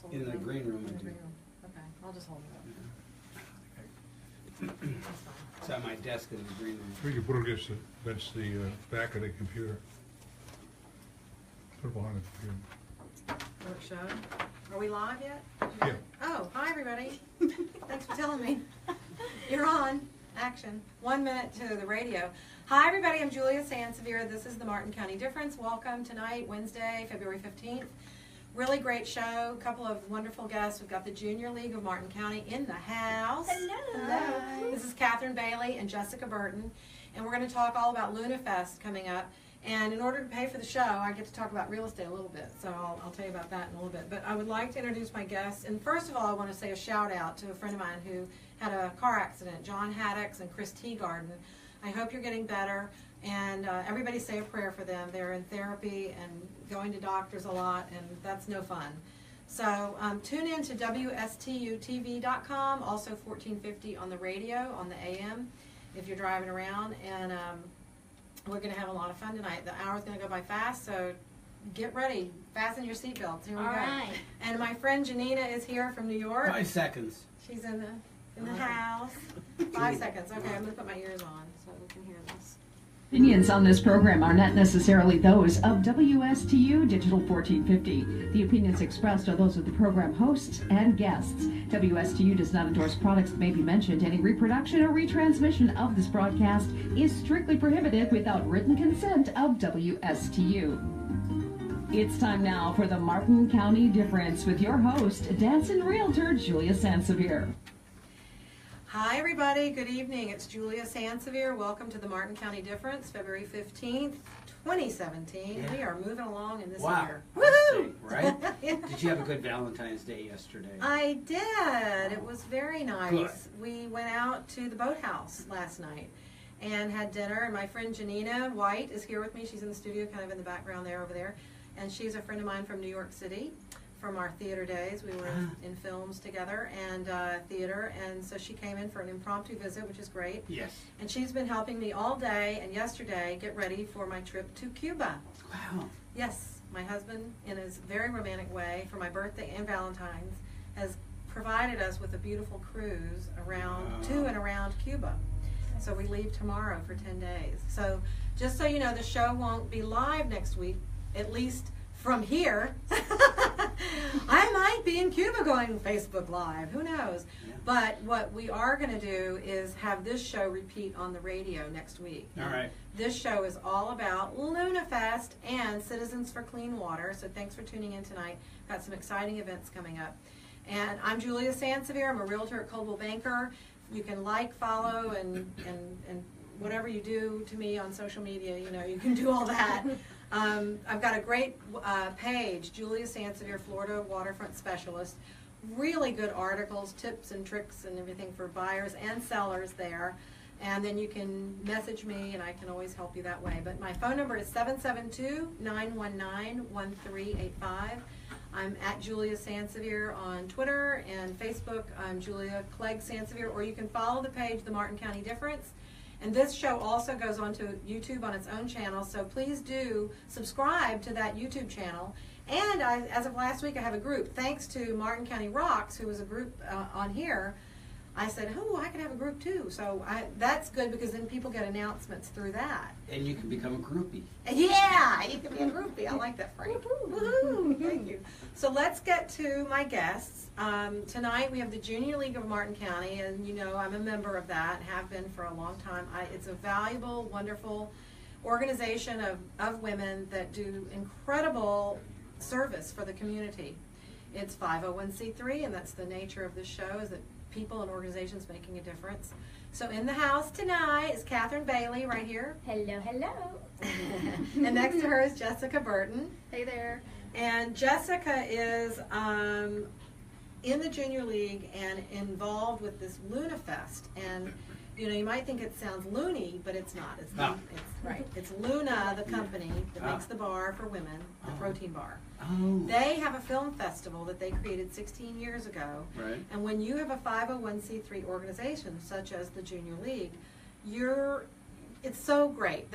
hold In it the up? green room, In I the do. green room. Okay, I'll just hold it up. Yeah. That's fine. It's at my desk in the green room. We could put it against the back of the computer. Put it behind the computer. Will it show? Are we live yet? Yeah. Oh, hi everybody. Thanks for telling me. You're on. Action. 1 minute to the radio. Hi everybody, I'm Julia Sansevier. This is the Martin County Difference. Welcome tonight, Wednesday, February 15th. Really great show. A couple of wonderful guests. We've got the Junior League of Martin County in the house. Hello. This is Catherine Bailey and Jessica Burton. And we're going to talk all about Lunafest coming up. And in order to pay for the show, I get to talk about real estate a little bit. So I'll tell you about that in a little bit. But I would like to introduce my guests. And first of all, I want to say a shout out to a friend of mine who had a car accident, John Haddocks and Chris Teagarden. I hope you're getting better. And everybody say a prayer for them. They're in therapy and going to doctors a lot, and that's no fun. So tune in to WSTUTV.com, also 1450 on the radio, on the AM, if you're driving around. And we're going to have a lot of fun tonight. The hour's going to go by fast, so get ready. Fasten your seatbelts. Here we go. Right. And my friend Janina is here from New York. 5 seconds. She's in the house. 5 seconds. Okay, I'm going to put my ears on so we can hear this. Opinions on this program are not necessarily those of WSTU Digital 1450. The opinions expressed are those of the program hosts and guests. WSTU does not endorse products that may be mentioned. Any reproduction or retransmission of this broadcast is strictly prohibited without written consent of WSTU. It's time now for the Martin County Difference with your host, dancing realtor Julia Sansevier. Hi everybody, good evening. It's Julia Sansevier. Welcome to the Martin County Difference, February 15th, 2017. Yeah. We are moving along in this Wow. year. Let's Woohoo! see, right? Yeah. Did you have a good Valentine's Day yesterday? I did. It was very nice. Good. We went out to the boathouse last night and had dinner, and my friend Janina White is here with me. She's in the studio, kind of in the background there, over there. And she's a friend of mine from New York City. From our theater days. We were in films together and theater, and so she came in for an impromptu visit, which is great. Yes. And she's been helping me all day and yesterday get ready for my trip to Cuba. Wow. Yes, my husband, in his very romantic way, for my birthday and Valentine's, has provided us with a beautiful cruise around to and around Cuba. So we leave tomorrow for 10 days. So just so you know, the show won't be live next week, at least from here. I might be in Cuba going Facebook Live. Who knows? Yeah. But what we are going to do is have this show repeat on the radio next week. All right. This show is all about Lunafest and Citizens for Clean Water. So thanks for tuning in tonight. Got some exciting events coming up. And I'm Julia Sansevier. I'm a realtor at Coldwell Banker. You can like, follow, and whatever you do to me on social media, you know, you can do all that. I've got a great page, Julia Sansevier, Florida Waterfront Specialist. Really good articles, tips and tricks and everything for buyers and sellers there. And then you can message me and I can always help you that way. But my phone number is 772-919-1385. I'm at Julia Sansevier on Twitter and Facebook. I'm Julia Clegg Sansevier, or you can follow the page, The Martin County Difference. And this show also goes on to YouTube on its own channel, so please do subscribe to that YouTube channel. And as of last week, I have a group. Thanks to Martin County Rocks, who was a group on here, I said, oh, I can have a group too. So that's good because then people get announcements through that. And you can become a groupie. Yeah, you can be a groupie. I like that phrase. Woohoo! Thank you. So let's get to my guests. Tonight we have the Junior League of Martin County, and you know I'm a member of that, have been for a long time. It's a valuable, wonderful organization of women that do incredible service for the community. It's 501c3, and that's the nature of this show, is that people and organizations making a difference. So in the house tonight is Catherine Bailey right here. Hello, hello. And next to her is Jessica Burton. Hey there. And Jessica is in the Junior League and involved with this Lunafest. And you know, you might think it sounds loony, but it's not. It's No. It's right. It's Luna, the company that makes the bar for women, the protein bar. Oh. They have a film festival that they created 16 years ago. Right. And when you have a 501c3 organization such as the Junior League, it's so great.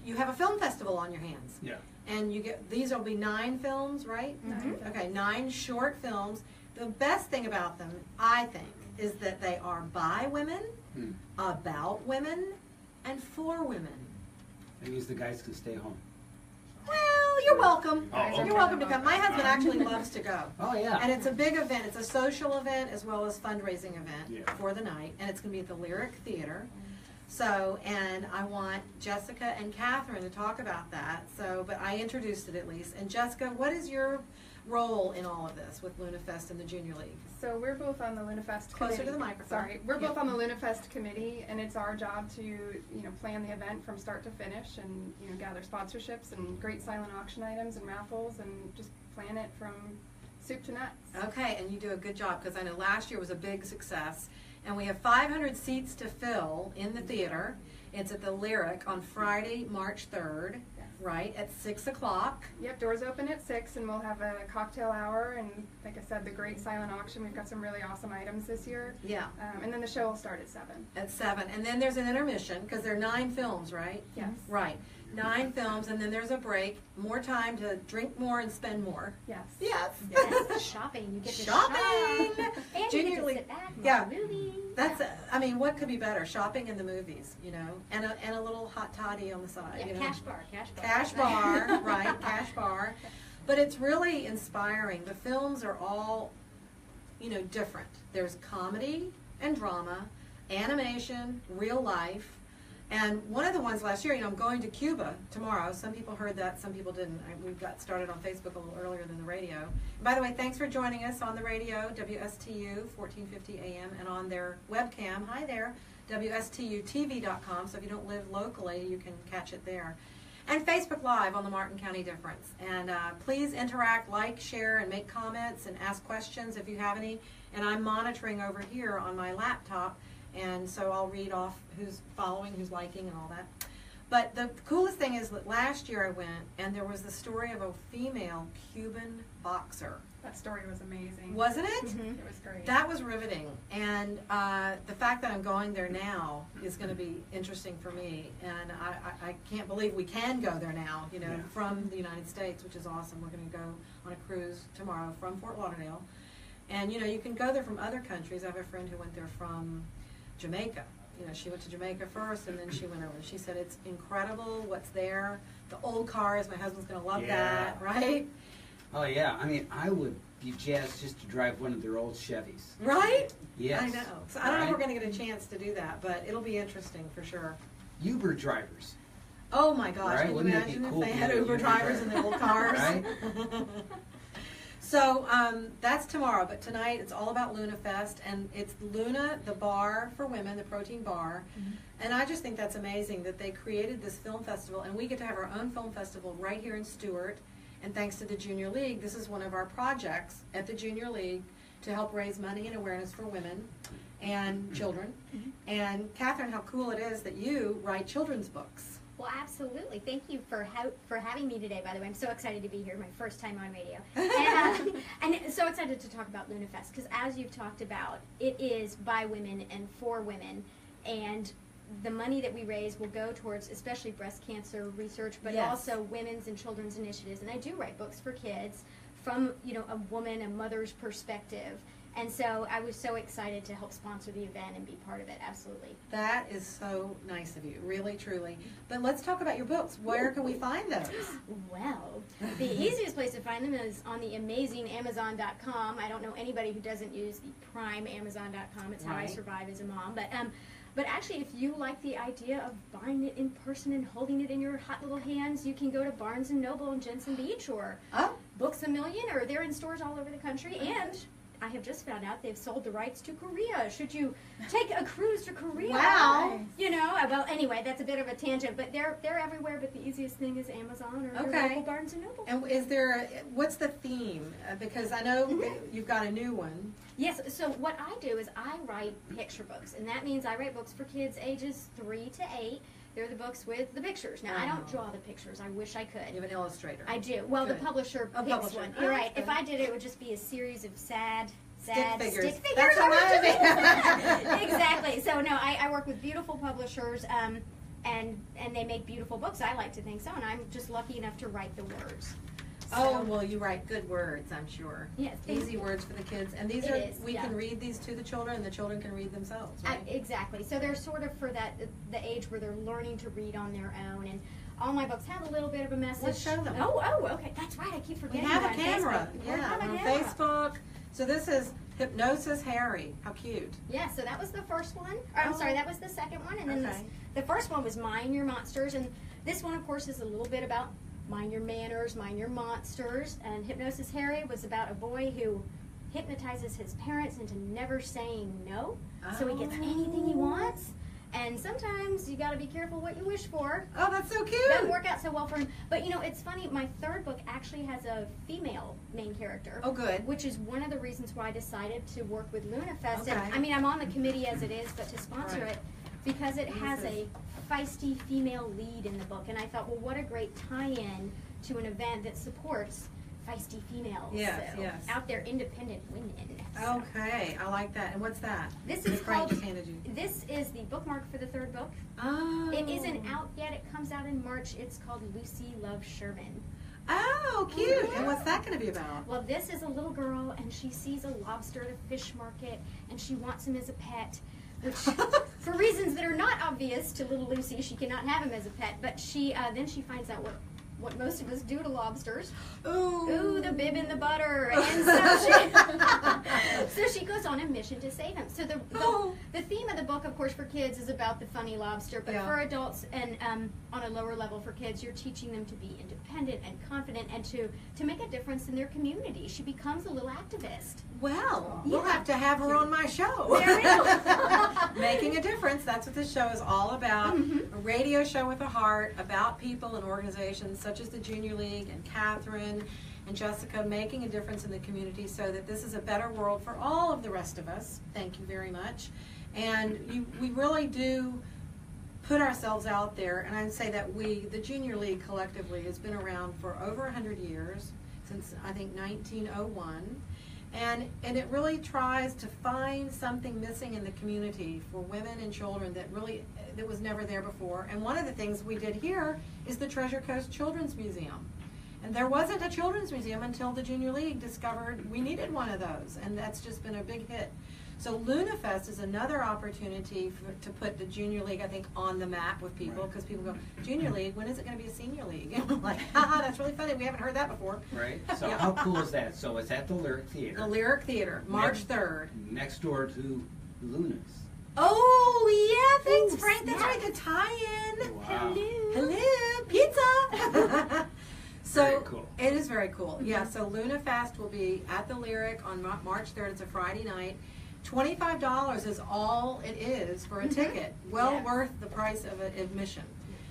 You have a film festival on your hands. Yeah. and these will be 9 films, right? Mhm. Okay, 9 short films. The best thing about them, I think, is that they are by women, about women, and for women. That means the guys can stay home. Well, you're welcome. Oh, You're welcome to come. My husband actually loves to go. Oh, yeah. And it's a big event. It's a social event as well as fundraising event Yeah. for the night. And it's going to be at the Lyric Theater. So, and I want Jessica and Catherine to talk about that. So, but I introduced it at least. And Jessica, what is your role in all of this with Lunafest and the Junior League? So we're both on the Lunafest Closer committee. to the microphone. Sorry, we're Yeah. both on the Lunafest committee, and it's our job to plan the event from start to finish, and gather sponsorships and great silent auction items and raffles, and just plan it from soup to nuts. Okay, and you do a good job because I know last year was a big success. And we have 500 seats to fill in the theater. It's at the Lyric on Friday, March 3rd, Yes. right, at 6 o'clock. Yep, doors open at 6, and we'll have a cocktail hour, and like I said, the great silent auction. We've got some really awesome items this year. Yeah, And then the show will start at 7. at 7. And then there's an intermission because there are 9 films, right? Yes. Right, 9 films, and then there's a break. More time to drink more and spend more. Yes. Yes. Yes, shopping. You get to Shopping. shop. And Junior you get to League. sit back and Yeah. watch a movie. That's, I mean, what could be better? Shopping and the movies, and a little hot toddy on the side. Yeah, cash bar. Cash bar, right, cash bar. But it's really inspiring. The films are all, different. There's comedy and drama, animation, real life. And one of the ones last year, I'm going to Cuba tomorrow. Some people heard that, some people didn't. We got started on Facebook a little earlier than the radio. And by the way, thanks for joining us on the radio, WSTU 1450 AM, and on their webcam. Hi there, WSTUTV.com. So if you don't live locally, you can catch it there. And Facebook Live on the Martin County Difference. And please interact, like, share, and make comments and ask questions if you have any. And I'm monitoring over here on my laptop. And so I'll read off who's following, who's liking, and all that. But the coolest thing is that last year I went, and there was the story of a female Cuban boxer. That story was amazing. Wasn't it? Mhm. It was great. That was riveting. And the fact that I'm going there now is going to be interesting for me. And I can't believe we can go there now, Yeah. from the United States, which is awesome. We're going to go on a cruise tomorrow from Fort Lauderdale. And, you can go there from other countries. I have a friend who went there from Jamaica. She went to Jamaica first, and then she went over. She said it's incredible what's there. The old cars, my husband's going to love that, right? Oh, yeah. I mean, I would be jazzed just to drive one of their old Chevys. Right? Yes. I know. So I don't know if we're Right? going to get a chance to do that, but it'll be interesting for sure. Uber drivers. Oh my gosh, Right? can you Wouldn't that be imagine if cool they to had have a Uber Uber drivers in driver? the old cars? Right? So that's tomorrow, but tonight it's all about Lunafest, and it's Luna, the bar for women, the protein bar. And I just think that's amazing that they created this film festival, and we get to have our own film festival right here in Stewart. And thanks to the Junior League, this is one of our projects at the Junior League to help raise money and awareness for women and children. And Catherine, how cool it is that you write children's books. Well, absolutely. Thank you for having me today, by the way. I'm so excited to be here, my first time on radio. And so excited to talk about Lunafest, because as you've talked about, it is by women and for women. And the money that we raise will go towards especially breast cancer research, but Yes. also women's and children's initiatives. And I do write books for kids from, a woman, a mother's perspective. And so I was so excited to help sponsor the event and be part of it, absolutely. That is so nice of you, really, truly. But let's talk about your books. Where can we find those? Well, the easiest place to find them is on the amazing Amazon.com. I don't know anybody who doesn't use the prime Amazon.com. It's how I Right. survive as a mom. But actually, if you like the idea of buying it in person and holding it in your hot little hands, you can go to Barnes & Noble in Jensen Beach or Oh, Books A Million, or they're in stores all over the country. And I have just found out they've sold the rights to Korea. Should you take a cruise to Korea? Wow. Well, anyway, that's a bit of a tangent, but they're everywhere. But the easiest thing is Amazon or your Okay. local Barnes & Noble. and what's the theme? Because I know you've got a new one. Yes, so what I do is I write picture books, and that means I write books for kids ages 3 to 8. They're the books with the pictures. Now, I don't draw the pictures. I wish I You could. have an illustrator. I do. Well, Good. the publisher A picks publisher. one. Oh, You're that's right. If good. I did it, it would just be a series of sad Stick stick figures. figures. That's what I Exactly. So, no, I work with beautiful publishers. and they make beautiful books. I like to think so, and I'm just lucky enough to write the words. Oh, So- well, you write good words, I'm sure. Yes, thank Easy you. words for the kids. And these It are, is, we yeah. can read these to the children, and the children can read themselves, right? Exactly. So they're sort of for the age where they're learning to read on their own, and all my books have a little bit of a message. Let's show them. Oh, okay. That's right. I keep We forgetting. have we're a on camera. Facebook. We Yeah, have a on camera. Facebook. So this is Hypnosis Harry. How cute. Yeah, so that was the first one. Or, I'm Oh. sorry, that was the second one. And then Okay. the first one was Mind Your Monsters. And this one, of course, is a little bit about mind your manners, mind your monsters. And Hypnosis Harry was about a boy who hypnotizes his parents into never saying no. So he gets anything he wants. And sometimes you got to be careful what you wish for. Oh, that's so cute. Doesn't work out so well for him. But you know, it's funny, my third book actually has a female main character. Oh, good. Which is one of the reasons why I decided to work with Lunafest. Okay. And, I mean, I'm on the committee as it is, but to sponsor Right. it, because it has This a is- feisty female lead in the book. And I thought, well, what a great tie-in to an event that supports feisty females. Yes, so, yes. out there, independent women. So, Okay, I like that. And what's that? This That is Frank called, just handed you. this is the bookmark for the third book. Oh. It isn't out yet. It comes out in March. It's called Lucy Loves Sherman. Oh, cute. And what's that going to be about? Well, this is a little girl, and she sees a lobster at a fish market, and she wants him as a pet, which, for reasons that are not obvious to little Lucy, she cannot have him as a pet. But she then she finds out what most of us do to lobsters. Ooh, the bib in the butter. And so she goes on a mission to save him. So the theme of the book, of course, for kids is about the funny lobster, but Yeah. for adults and on a lower level for kids, you're teaching them to be independent and confident and to make a difference in their community. She becomes a little activist. Well, we'll Yeah. have to have her on my show. There we go. Making a difference. That's what this show is all about. Mhm. A radio show with a heart about people and organizations such as the Junior League and Catherine and Jessica making a difference in the community so that this is a better world for all of the rest of us. Thank you very much. And we really do put ourselves out there, and I'd say that the Junior League collectively has been around for over 100 years, since I think 1901. And it really tries to find something missing in the community for women and children that was never there before. And one of the things we did here is the Treasure Coast Children's Museum. And there wasn't a children's museum until the Junior League discovered we needed one of those, and that's just been a big hit. So Lunafest is another opportunity to put the Junior League, I think, on the map with people, because people go, Junior League, when is it going to be a Senior League? And I'm like, haha, that's really funny, we haven't heard that before. Right? So Yeah. how cool is that? So it's at the Lyric Theater. The Lyric Theater, March 3rd. Next door to Luna's. Oh, yeah, thanks, Ooh, Frank. That's snap. right, the tie-in. Wow. Hello, pizza. So Very cool. it is very cool. Yeah, so Lunafest will be at the Lyric on March 3rd. It's a Friday night. $25 is all it is for a ticket. Well Yeah. worth the price of an admission.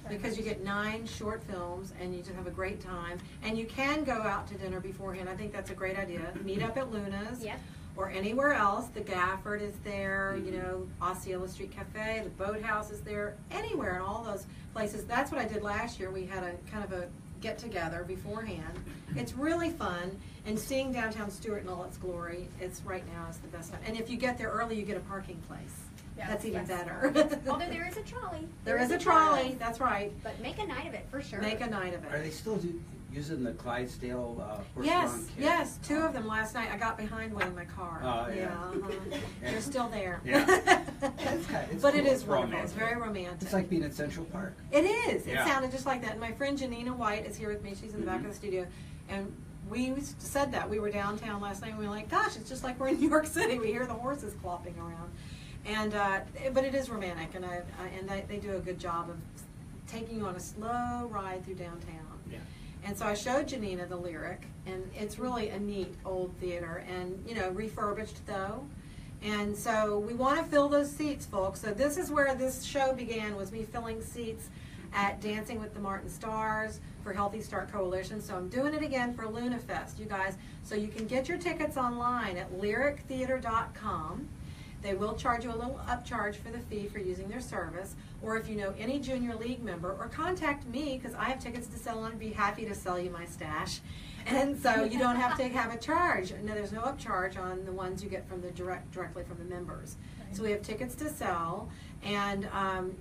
Because you get 9 short films and you just have a great time. And you can go out to dinner beforehand. I think that's a great idea. Meet up at Luna's. Yep. Or anywhere else. The Gafford is there, you know, Osceola Street Cafe, the Boathouse is there, anywhere in all those places. That's what I did last year. We had a kind of a get together beforehand. It's really fun, and seeing downtown Stewart in all its glory, it's right now is the best time. And if you get there early, you get a parking place. Yes, That's even yes. better. Although there is a trolley. There is a trolley, that's right. But make a night of it for sure. Make a night of Are it. they still using the Clydesdale horse-drawn Yes, carriage? yes, 2 of them last night. I got behind one in my car. Oh, yeah. Uh-huh. They're still there. Yeah. It's But it cool. is It's wonderful. It's romantic. very romantic. It's like being at Central Park. It is. It Yeah. sounded just like that. And my friend Janina White is here with me. She's in the back of the studio. And we said that. We were downtown last night and we were like, gosh, it's just like we're in New York City. We hear the horses clopping around. And but it is romantic, and they do a good job of taking you on a slow ride through downtown. Yeah. And so I showed Janina the Lyric, and it's really a neat old theater, and you know, refurbished though. And so we want to fill those seats, folks. So this is where this show began, was me filling seats at Dancing with the Martin Stars for Healthy Start Coalition. So I'm doing it again for Lunafest, you guys. So you can get your tickets online at lyrictheater.com. They will charge you a little upcharge for the fee for using their service, or if you know any junior league member, or contact me, because I have tickets to sell and I'd be happy to sell you my stash. And so you don't have to have a charge. No, there's no upcharge on the ones you get from the directly from the members. Right. So we have tickets to sell, and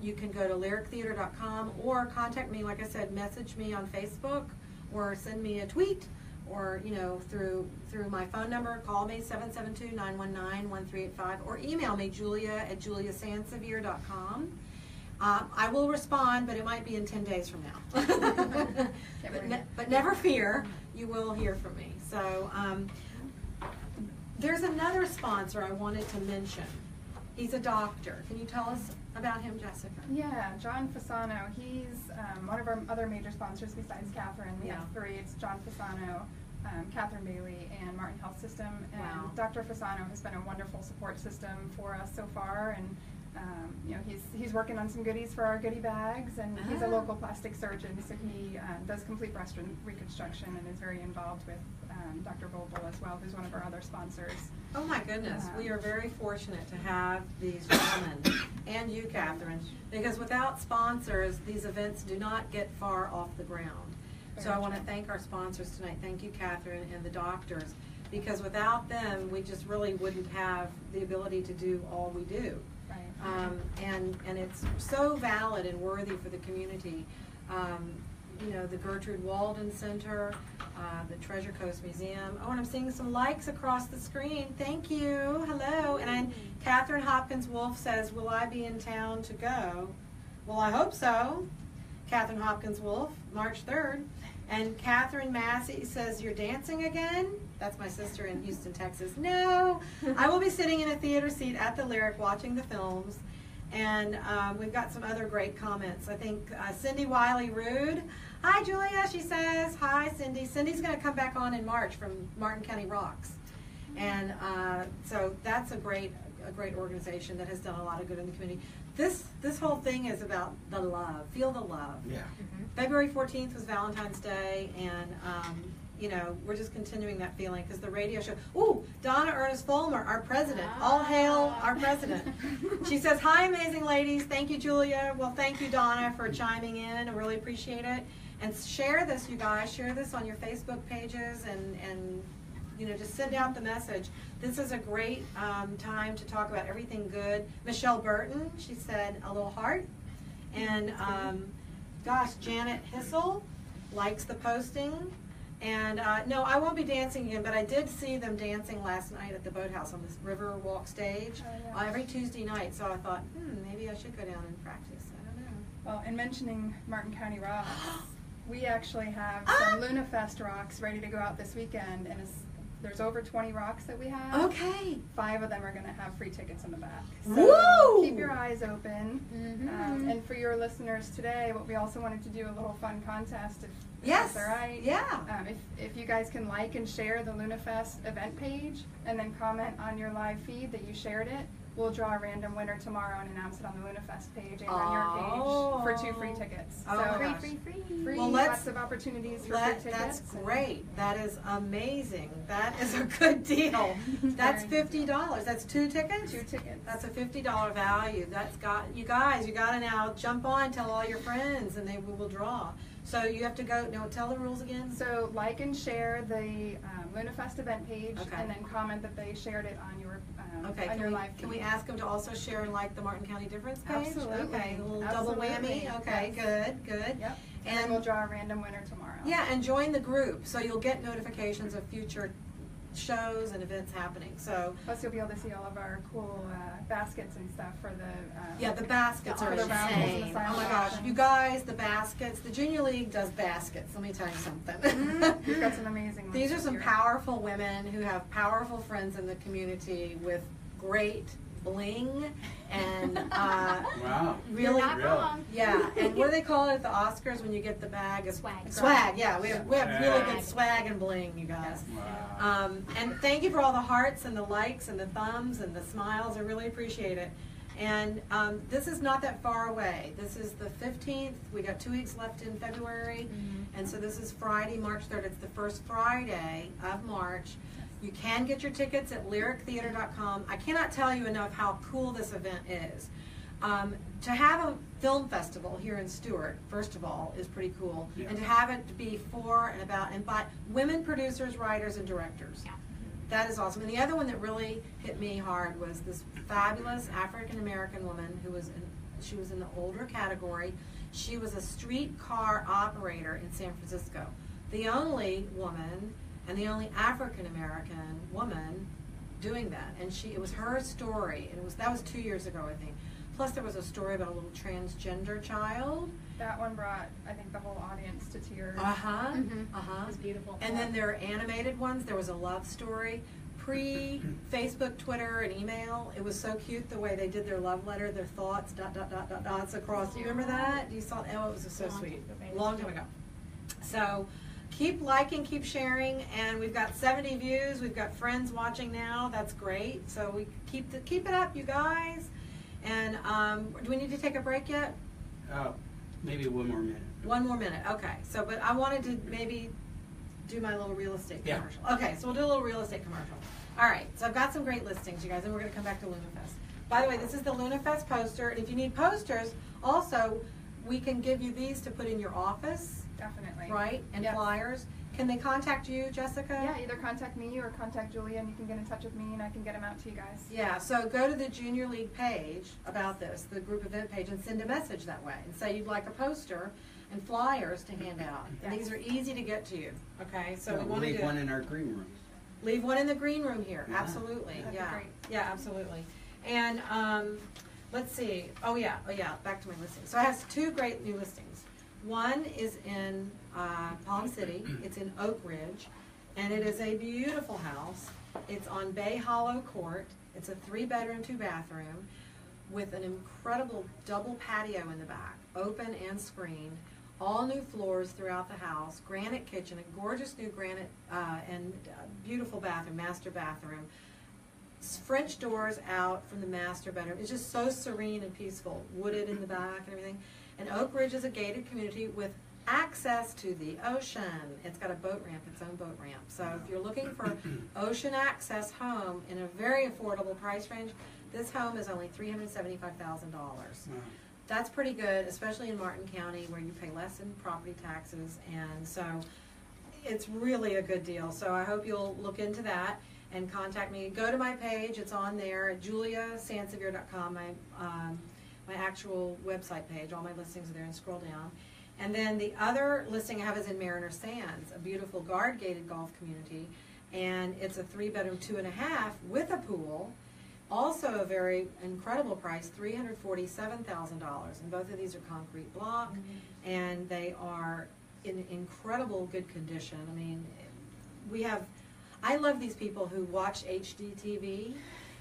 you can go to lyrictheater.com or contact me, like I said, message me on Facebook or send me a tweet, or through my phone number. Call me 772-919-1385, or email me julia@juliasansevere.com. I will respond, but it might be in 10 days from now. but never fear, you will hear from me. So there's another sponsor I wanted to mention. He's a doctor. Can you tell us about him, Jessica? Yeah, John Fasano. He's one of our other major sponsors besides Catherine. We have Yeah. 3. It's John Fasano, Catherine Bailey, and Martin Health System. And Wow. Dr. Fasano has been a wonderful support system for us so far. And he's working on some goodies for our goodie bags. And he's a local plastic surgeon, so he does complete breast reconstruction and is very involved with Dr. Vogel as well, who's one of our other sponsors. Oh my goodness, we are very fortunate to have these gentlemen, and you, Catherine, because without sponsors, these events do not get far off the ground. So I want to thank our sponsors tonight. Thank you, Catherine, and the doctors, because without them, we just really wouldn't have the ability to do all we do. Right. And it's so valid and worthy for the community. The Gertrude Walden Center, the Treasure Coast Museum. Oh, and I'm seeing some likes across the screen. Thank you. Hello. And Catherine Hopkins Wolf says, will I be in town to go? Well, I hope so. Catherine Hopkins Wolf, March 3rd. And Catherine Massey says, you're dancing again? That's my sister in Houston, Texas. No, I will be sitting in a theater seat at the Lyric watching the films. And we've got some other great comments. I think Cindy Wiley-Rude. Hi, Julia, she says. Hi, Cindy. Cindy's going to come back on in March from Martin County Rocks. And so that's a great organization that has done a lot of good in the community. This whole thing is about the love. Feel the love. Yeah. February 14th was Valentine's Day, and we're just continuing that feeling because the radio show. Ooh, Donna Ernest Fulmer, our president. All hail our president. She says, hi, amazing ladies. Thank you, Julia. Well, thank you, Donna, for chiming in. I really appreciate it. And share this, you guys. Share this on your Facebook pages and just send out the message. This is a great time to talk about everything good. Michelle Burton, she said a little heart. And gosh, Janet Hissel likes the posting. And no, I won't be dancing again, but I did see them dancing last night at the Boathouse on this River Walk stage every Tuesday night. So I thought, maybe I should go down and practice. I don't know. Well, in mentioning Martin County Rocks, we actually have some Lunafest rocks ready to go out this weekend, and there's over 20 rocks that we have. Okay. 5 of them are going to have free tickets in the back. So Woo! keep your eyes open. And for your listeners today, what we also wanted to do a little fun contest, if Yes. that's all right. Yeah. If you guys can like and share the Lunafest event page, and then comment on your live feed that you shared it, we'll draw a random winner tomorrow and announce it on the Lunafest page and on your page for 2 free tickets. Oh, so my gosh. free, Well, lots of opportunities for free tickets. That's great. That is amazing. That is a good deal. That's $50. That's 2 tickets? 2 tickets. That's a $50 value. That's got, you guys, you got to now jump on, tell all your friends, and we will draw. So you have to go, tell the rules again. So like and share the Lunafest event page, Okay. and then comment that they shared it on your Okay, on your live feed. can we ask them to also share and like the Martin County Difference page? Absolutely. Okay, a little double Absolutely. whammy. Okay, Yes. good. Yep. And then we'll draw a random winner tomorrow. Yeah, and join the group, so you'll get notifications of future shows and events happening. So Plus, you'll be able to see all of our cool baskets and stuff for the. yeah, the baskets are the raffles and the insane. Oh silent my gosh, auctions. you guys, the baskets. The Junior League does baskets. Let me tell you something. We've got some amazing ones These are this some year. powerful women who have powerful friends in the community with great bling and Wow. really. You're not wrong. Yeah, and what do they call it at the Oscars when you get the bag of Swag. Swag, yeah, we have really good Swag. swag and bling, you guys. Wow. And thank you for all the hearts and the likes and the thumbs and the smiles. I really appreciate it. And this is not that far away. This is the 15th. We got 2 weeks left in February. And so this is Friday, March 3rd. It's the first Friday of March. You can get your tickets at lyrictheater.com. I cannot tell you enough how cool this event is. To have a film festival here in Stewart, first of all, is pretty cool. Yeah. And to have it be for and about and by women producers, writers, and directors. Yeah. That is awesome. And the other one that really hit me hard was this fabulous African-American woman who was she was in the older category. She was a streetcar operator in San Francisco. The only woman and the only African-American woman doing that. And it was her story. And that was 2 years ago, I think. Plus there was a story about a little transgender child. That one brought, I think, the whole audience to tears. Uh-huh. Mhm. Uh-huh. It was beautiful. And then there are animated ones. There was a love story. Pre-Facebook, Twitter, and email. It was so cute the way they did their love letter, their thoughts, ... dots across. Do you remember that? You saw? Oh, it was so sweet. Long time ago. So keep liking, keep sharing, and we've got 70 views. We've got friends watching now. That's great. So we keep it up, you guys. And do we need to take a break yet? Maybe one more minute. 1 more minute. Okay. So, but I wanted to maybe do my little real estate Yeah. commercial. Okay, so we'll do a little real estate commercial. All right, so I've got some great listings, you guys, and we're going to come back to Lunafest. By the way, this is the Lunafest poster, and if you need posters, also, we can give you these to put in your office, Definitely. right, and Yes. flyers. Can they contact you, Jessica? Yeah, either contact me or contact Julia, and you can get in touch with me, and I can get them out to you guys. Yeah, so go to the Junior League page about this, the group event page, and send a message that way, and say you'd like a poster and flyers to hand out. And these are easy to get to you, okay? So we We'll want to leave do one in our green room. Leave one in the green room here, Yeah. absolutely, That'd be yeah. great. Yeah, absolutely. And, let's see, oh yeah, back to my listing. So I have 2 great new listings. One is in, Palm City, it's in Oak Ridge, and it is a beautiful house. It's on Bay Hollow Court, it's a 3-bedroom, 2-bathroom, with an incredible double patio in the back, open and screened. All new floors throughout the house, granite kitchen, a gorgeous new granite and beautiful bathroom, master bathroom. French doors out from the master bedroom. It's just so serene and peaceful, wooded in the back and everything. And Oak Ridge is a gated community with access to the ocean. It's got a boat ramp, its own boat ramp. So if you're looking for ocean access home in a very affordable price range, this home is only $375,000. Wow. That's pretty good, especially in Martin County where you pay less in property taxes, and so it's really a good deal. So I hope you'll look into that and contact me. Go to my page, it's on there at juliasansevier.com, my actual website page. All my listings are there, and scroll down. And then the other listing I have is in Mariner Sands, a beautiful guard-gated golf community, and it's a 3-bedroom, 2.5 with a pool. Also a very incredible price, $347,000, and both of these are concrete block, and they are in incredible good condition. I mean, I love these people who watch HGTV,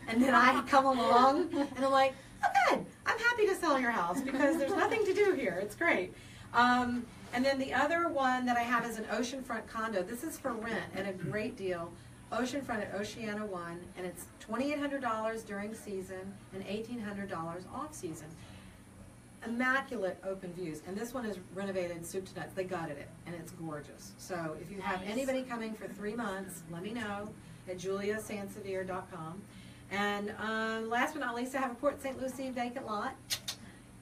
and then I come along, and I'm like, oh good, I'm happy to sell your house, because there's nothing to do here, it's great. And then the other one that I have is an oceanfront condo. This is for rent at a great deal. Oceanfront at Oceana 1, and it's $2,800 during season and $1,800 off season. Immaculate open views, and this one is renovated soup to nuts. They gutted it, and it's gorgeous. So if you have Nice. anybody coming for 3 months, let me know at juliasansevier.com. And last but not least, I have a Port St. Lucie vacant lot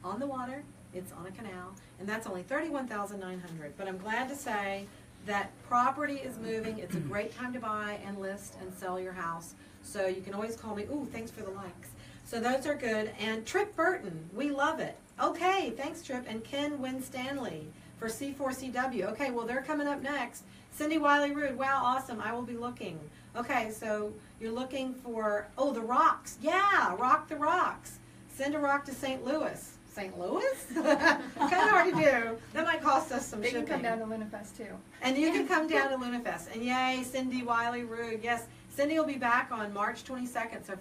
on the water. It's on a canal, and that's only $31,900. But I'm glad to say that property is moving. It's a great time to buy and list and sell your house. So you can always call me. Ooh, thanks for the likes. So those are good. And Trip Burton, we love it. Okay, thanks Trip. And Ken Winstanley for C4CW. Okay, well they're coming up next. Cindy Wiley-Rude, wow, awesome. I will be looking. Okay, so you're looking for, oh, the Rocks. Yeah, Rock the Rocks. Send a rock to St. Louis. St. Louis? Kind of hard to do. That might cost us some They shipping. can come down to Lunafest too. And you can come down to Lunafest. And yay, Cindy Wiley-Rude. Yes, Cindy will be back on March 22nd, so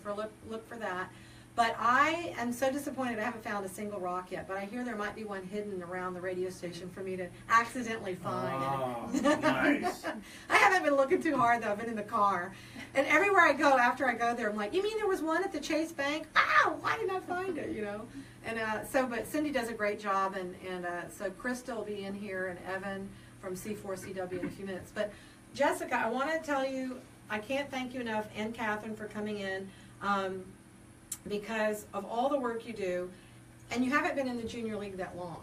look for that. But I am so disappointed I haven't found a single rock yet. But I hear there might be one hidden around the radio station for me to accidentally find. Oh, nice. I haven't been looking too hard, though. I've been in the car. And everywhere I go, after I go there, I'm like, you mean there was one at the Chase Bank? Ow, why didn't I find it, you know? And but Cindy does a great job. And so Krysta will be in here, and Evan from C4CW in a few minutes. But Jessica, I want to tell you I can't thank you enough, and Catherine, for coming in, because of all the work you do, and you haven't been in the junior league that long.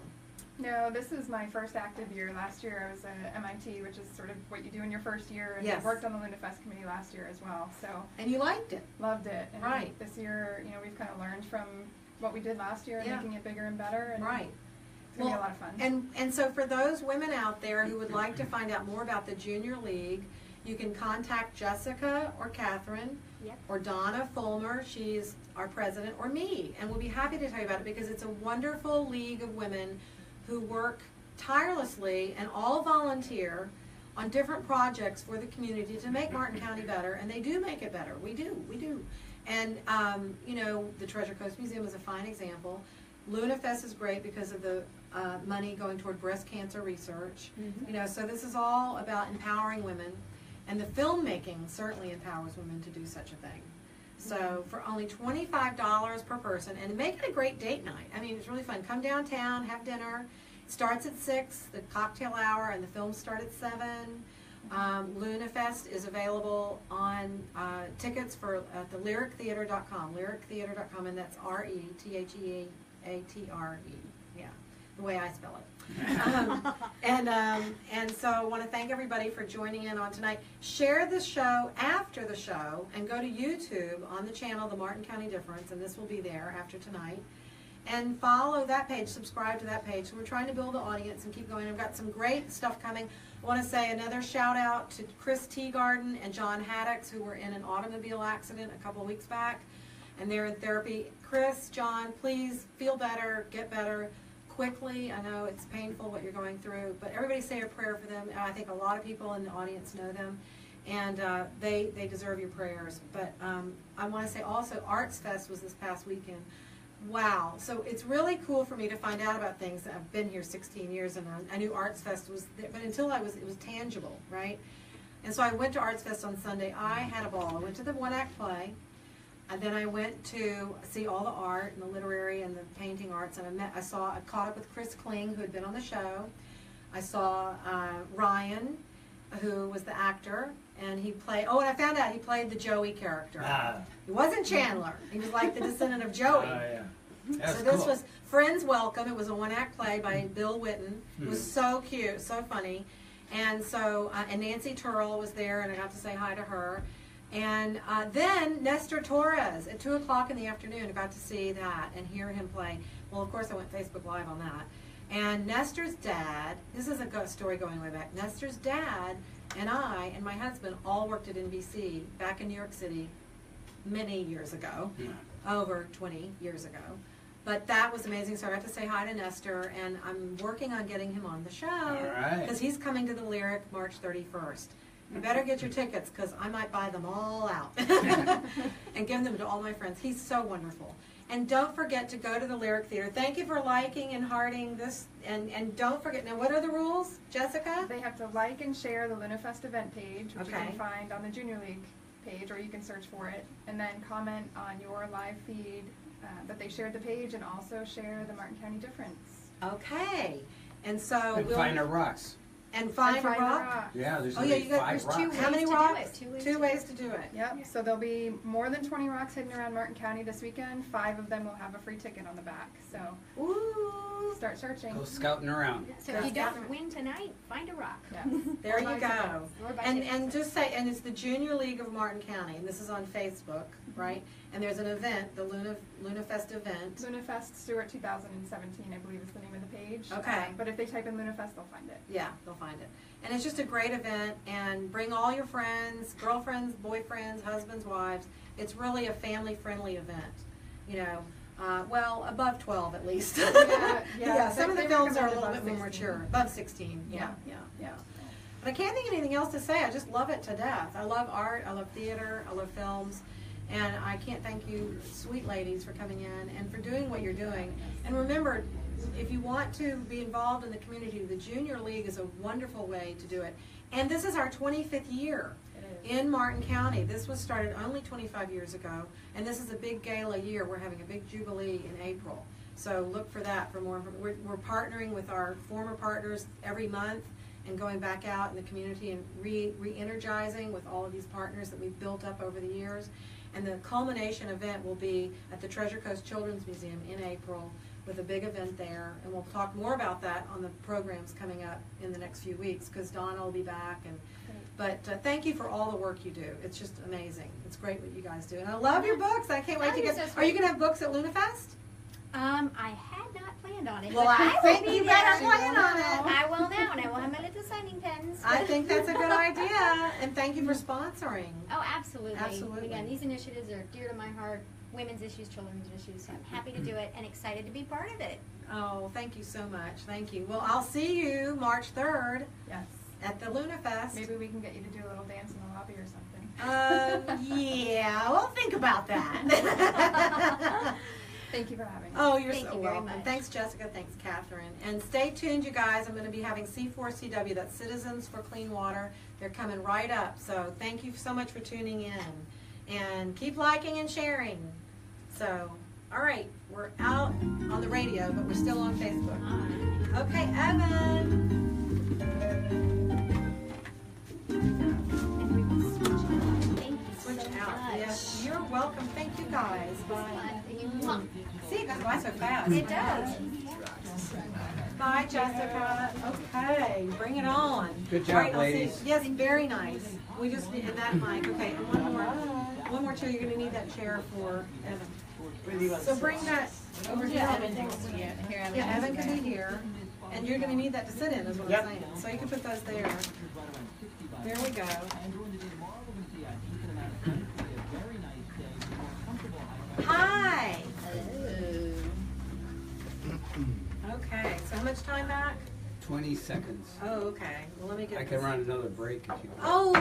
No, this is my first active year. Last year I was at MIT, which is sort of what you do in your first year, and Yes. I worked on the Lunafest committee last year as well, so And you liked it. loved it. And Right. this year, you know, we've kind of learned from what we did last year and Yeah. making it bigger and better, and Right. it's going to be a lot of fun. And so for those women out there who would like to find out more about the Junior League, you can contact Jessica or Catherine Yep. or Donna Fulmer, she's our president, or me, and we'll be happy to tell you about it because it's a wonderful league of women who work tirelessly and all volunteer on different projects for the community to make Martin County better, and they do make it better. We do. And, you know, the Treasure Coast Museum is a fine example. Lunafest is great because of the money going toward breast cancer research. Mhm. You know, so this is all about empowering women, and the filmmaking certainly empowers women to do such a thing. So for only $25 per person, and make it a great date night. I mean, it's really fun. Come downtown, have dinner. It starts at 6, the cocktail hour, and the films start at 7. Lunafest is available on tickets at the lyrictheater.com, lyrictheater.com, and that's RETHEATRE, yeah, the way I spell it. And so I want to thank everybody for joining in on tonight. Share the show after the show, and go to YouTube on the channel, The Martin County Difference, and this will be there after tonight. And follow that page, subscribe to that page. So we're trying to build the audience and keep going. I've got some great stuff coming. I want to say another shout out to Chris Teagarden and John Haddocks, who were in an automobile accident a couple of weeks back, and they're in therapy. Chris, John, please feel better, get better quickly. I know it's painful what you're going through, but everybody say a prayer for them. I think a lot of people in the audience know them, and they deserve your prayers. But I want to say also, Arts Fest was this past weekend. Wow. So it's really cool for me to find out about things. I've been here 16 years, and I knew Arts Fest was there, but until it was tangible, right? And so I went to Arts Fest on Sunday. I had a ball. I went to the one-act play, and then I went to see all the art and the literary and the painting arts, and I caught up with Chris Kling, who had been on the show. I saw Ryan, who was the actor, and and I found out he played the Joey character. He wasn't Chandler. He was like the descendant of Joey. Yeah. That's So this cool. was Friends Welcome. It was a one-act play by Bill Witten. It was so cute, so funny. And so, and Nancy Turl was there, and I got to say hi to her. And then Nestor Torres at 2 o'clock in the afternoon. I got to see that and hear him play. Well, of course, I went Facebook Live on that. And Nestor's dad, this is a story going way back. Nestor's dad and I and my husband all worked at NBC back in New York City many years ago, over 20 years ago. But that was amazing. So I got to say hi to Nestor, and I'm working on getting him on the show. All right. Because he's coming to the Lyric March 31st. You better get your tickets, because I might buy them all out and give them to all my friends. He's so wonderful. And don't forget to go to the Lyric Theater. Thank you for liking and hearting this. And don't forget, now what are the rules, Jessica? They have to like and share the Lunafest event page, which you Okay. can find on the Junior League page, or you can search for it, and then comment on your live feed that they shared the page, and also share the Martin County Difference. Okay. And so And we'll find a rocks. and find And a rock. Yeah, there's Oh gonna yeah, be you got 5 there's rocks. 2 how many ways to do rocks? it. 2 ways Two to ways to do it. Yep, so there'll be more than 20 rocks hidden around Martin County this weekend. 5 of them will have a free ticket on the back, so Ooh. start searching. Go scouting around. So if you don't win tonight, find a rock. Yeah. There you Buy go. tickets. Or buy And tickets. just say, and it's the Junior League of Martin County, and this is on Facebook, right? And there's an event, the Lunafest event. Lunafest Stewart 2017, I believe is the name of the page. Okay. But if they type in Lunafest, they'll find it. Yeah, they'll find it. And it's just a great event, and bring all your friends, girlfriends, boyfriends, husbands, wives. It's really a family-friendly event, you know. Well, above 12 at least. Yeah, Some of the they films are a recommend little above bit more 16. mature. Above 16, yeah. But I can't think of anything else to say. I just love it to death. I love art, I love theater, I love films. And I can't thank you, sweet ladies, for coming in and for doing what you're doing. And remember, if you want to be involved in the community, the Junior League is a wonderful way to do it. And this is our 25th year in Martin County. This was started only 25 years ago, and this is a big gala year. We're having a big jubilee in April. So look for that for more information. We're partnering with our former partners every month, and going back out in the community and re-energizing with all of these partners that we've built up over the years. And the culmination event will be at the Treasure Coast Children's Museum in April with a big event there. And we'll talk more about that on the programs coming up in the next few weeks because Donna will be back. But thank you for all the work you do. It's just amazing. It's great what you guys do. And I love your books. I can't wait to get. Are you going to have books at Lunafest? I had not planned on it. Well, but I will think be you there. better plan on it. I will now, and I will have my little signing pens. I think that's a good idea. And thank you for sponsoring. Oh, absolutely. Absolutely. Again, these initiatives are dear to my heart. Women's issues, children's issues. So I'm happy to do it and excited to be part of it. Oh, thank you so much. Thank you. Well, I'll see you March 3rd Yes. at the Lunafest. Maybe we can get you to do a little dance in the lobby or something. Yeah, we'll think about that. Thank you for having me. Oh, you're Thank so you very welcome. much. Thanks, Jessica. Thanks, Catherine. And stay tuned, you guys. I'm going to be having C4CW, that's Citizens for Clean Water. They're coming right up. So thank you so much for tuning in. And keep liking and sharing. So, all right, we're out on the radio, but we're still on Facebook. Okay, Evan. And we will switch out. Thank you Switch so out. much. Yes, you're welcome. Thank you, guys. Bye. Mwah. See, it goes by so fast. It does. Bye, Jessica. Okay, bring it on. Good job, All right, I'll see- ladies. Yes, very nice. We just need and that mic. Okay, and one more chair. You're going to need that chair for Evan. So bring that over here. Yeah, Evan can be here, and you're going to need that to sit in, is what I'm saying. So you can put those there. There we go. Hi. Okay, so how much time back? 20 seconds. Oh, okay. Well, let me get I this. can run another break if you want. Oh,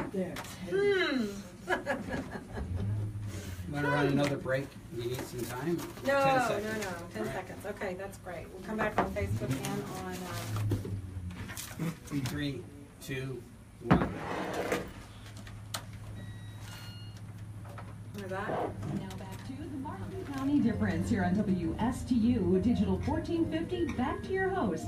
Want to run another break? You need some time? No, 10 no, seconds. no, 10 All right. seconds. Okay, that's great. We'll come back on Facebook and on, 3, 2, 1. what is that? Now back to the Marquis County Difference here on WSTU Digital 1450. Back to your host.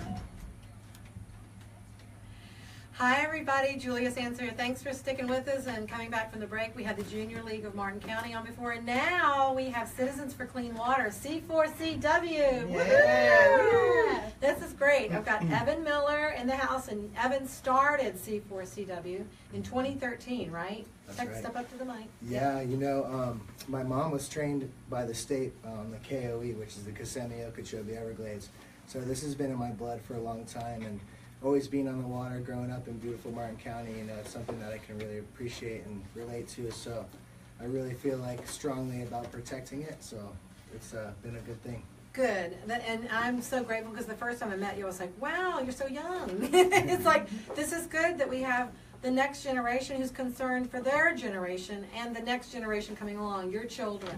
Hi, everybody. Julia Sands here. Thanks for sticking with us and coming back from the break. We had the Junior League of Martin County on before, and now we have Citizens for Clean Water, C4CW. Woo! This is great. I've got Evan Miller in the house, and Evan started C4CW in 2013, right? That's Take a right. step up to the mic. Yeah, you know, my mom was trained by the state, the KOE, which is the Kissimmee Okeechobee Everglades. So this has been in my blood for a long time, and always being on the water, growing up in beautiful Martin County, you know, it's something that I can really appreciate and relate to. So I really feel like strongly about protecting it. So it's been a good thing. Good, and I'm so grateful because the first time I met you, I was like, wow, you're so young. It's like, this is good that we have the next generation who's concerned for their generation and the next generation coming along, your children.